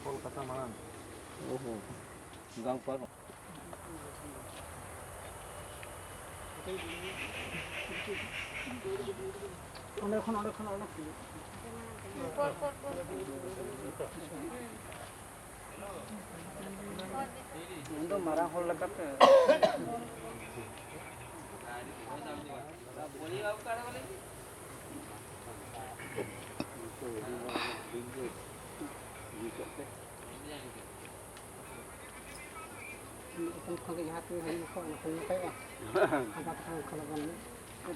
কলকাতা মানান গাঁও পার অনেকক্ষণ মারা হল লাগাতে con cái hạt hay không cái à hạt không là con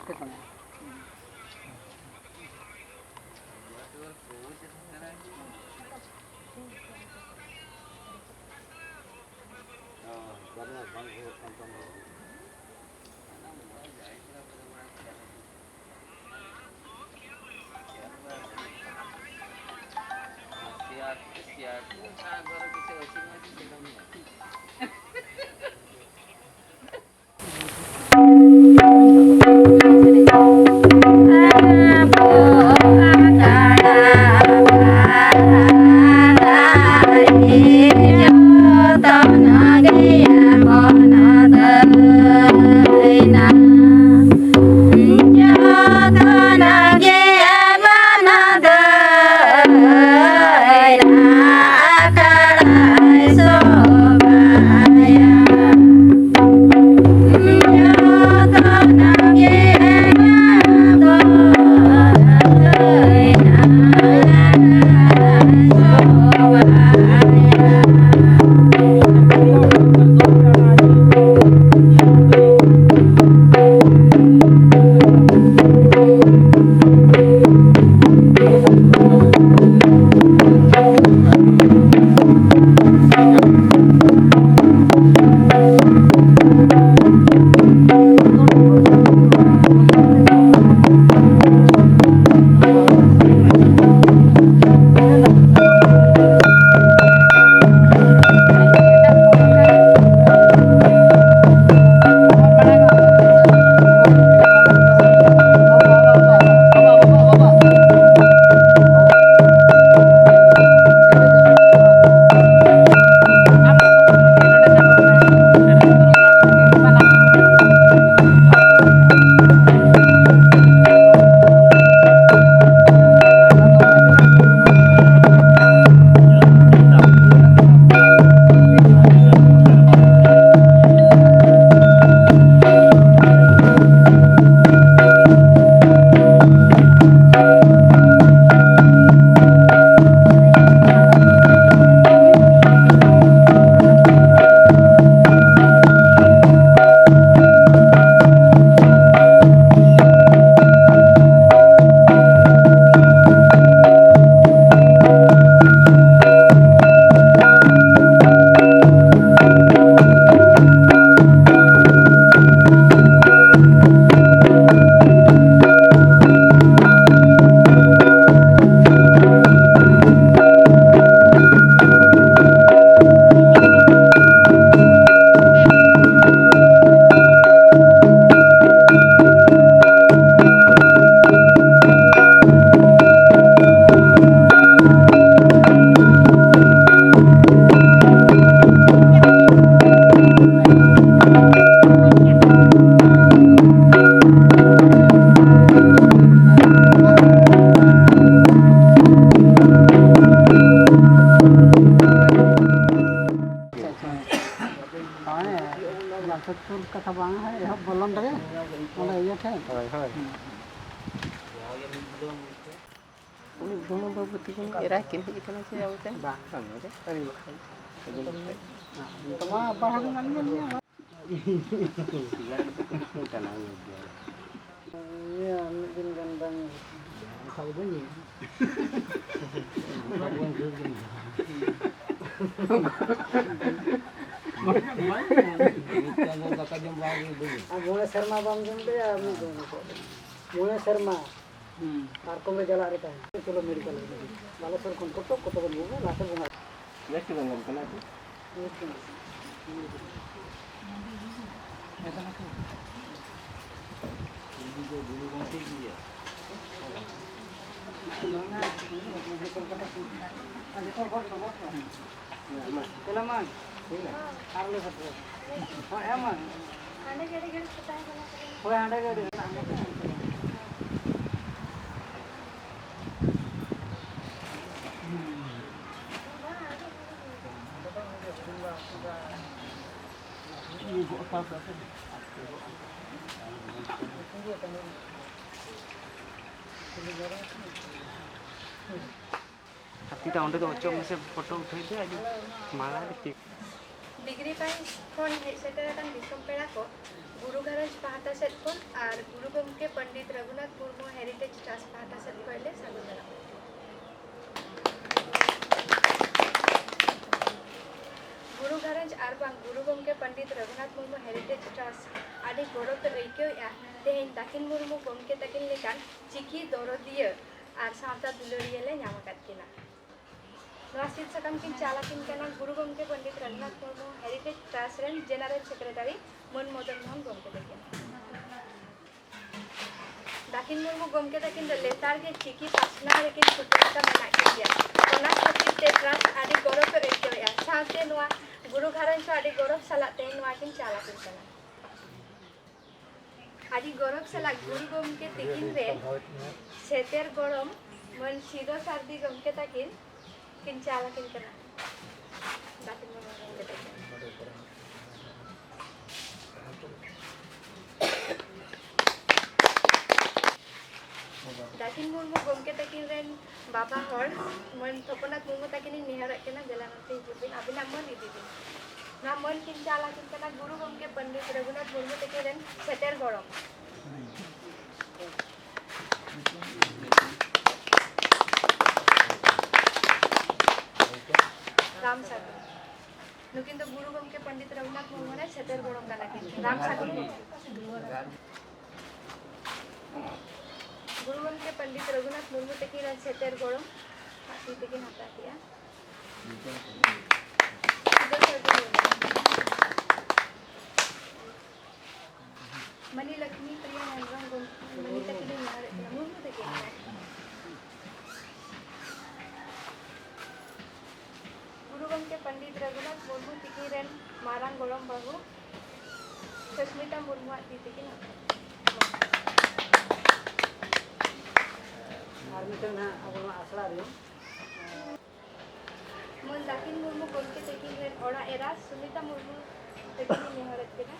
cái con này कथा बांग है यह बोलम दगे ओला ये थे हाय हाय उनी दोनों बाबूती को एरा किन इतना से आवते बा संगे करी तो मा बाहर नन ये dia mungkin kan bang tahu bunyi. Bukan kerja. Kalau bakal jam lagi bunyi. Mulai Sharma bang jam dia mungkin. Mulai Sharma. Parkom में जला रहता है चलो मेडिकल वाला सर कौन कोटो कोटो को होगा लास्ट में ये क्यों बंद करना है ऐसा ना क्यों जो गुरु कौन सी की है लोना मेडिकल का अरे तो बहुत चलो मान ठीक है आर ले सकते हां है मान आने के लिए पता है वो आने के लिए kita onde to ochok se photo uthai de aji mala tik degree pi खन हेज सेटेरान दिसम पेड़ा को गुरु घरज पाहता सेट कोन आर गुरु गमके पंडित रघुनाथ मुर्मू हेरिटेज ट्रस्ट पाहता सेट कोइले सागुदरा गुरु घरज आर बांग गुरु गमके पंडित रघुनाथ मुर्मू हेरिटेज ट्रस्ट आदि गौरव रैक्यो या तेहेन दाकिन मुर्मू गमके ताकिन लेकान चिकी दरदिया आर सावता दुलरिया ले ᱧᱟᱢ ᱟᱠᱟᱫ ᱠᱤᱱᱟ राशिद सकम किन चालकिन कना गुरु गमके पंडित रघुनाथ मुर्मू हेरिटेज ट्रस्ट रेन जनरल सेक्रेटरी मन मदन मोहन गमके तकिन दाकिन मुर्मू गमके तकिन लेतार के चिकी पासना रेकिन सुतरता मना किया ओना खातिर ते ट्रस्ट आदि गौरव एकोया साथे नोआ गुरु घरन सो आदि गौरव सला ते नोआ किन चालकिन कना आदि गौरव सला गुरु गमके तकिन रे सेतेर गरम मन सिदो सारदी गमके तकिन किन चालकिन कना दाकिन मुर्मू गमके तकिन दाकिन मुर्मू गमके तकिन रेन बाबा हर मन थपनाथ मुर्मू तकिन निहारक केना जलानते हिजुबिन अबिना मन इदिबिन ना मन किन चालकिन कना गुरु गमके पंडित रघुनाथ मुर्मू तकिन रेन सेतेर गरम राम सागर नुकिन तो गुरु गमके पंडित रघुनाथ मुर्मू ने सेतेर गरम कना किन राम सागर गुरु गमके पंडित रघुनाथ मुर्मू तकिन रेन सेतेर गरम आती तकिन हता किया मनी लक्ष्मी प्रिया नंदन मनी तकिन मुर्मू तकिन गुरु गमके पंडित रघुनाथ मुर्मू तकिन रेन मारांग गरम बाबू सुष्मिता मुर्मू आती तकिन और मिटन ना अब आसला रे मन दाकिन मुर्मू गमके तकिन रेन ओड़ा एरा सुमिता मुर्मू तकिन निहारत केना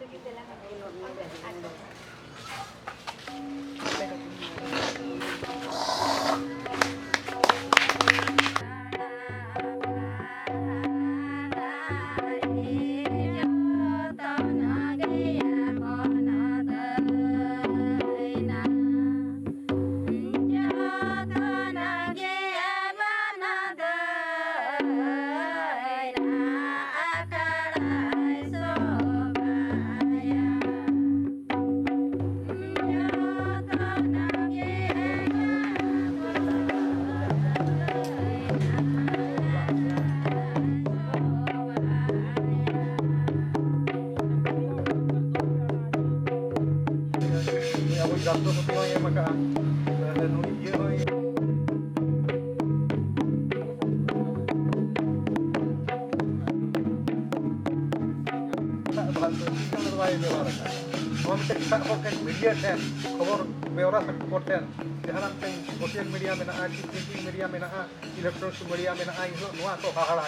तकिन देला राष्ट्रपति होय मका नुई ये होय मीडिया टेन खबर बेवरा सपोर्ट टेन जहां सोशल मीडिया में ना प्रिंटिंग मीडिया में ना इलेक्ट्रॉनिक मीडिया में ना इन नो तो हाहाड़ा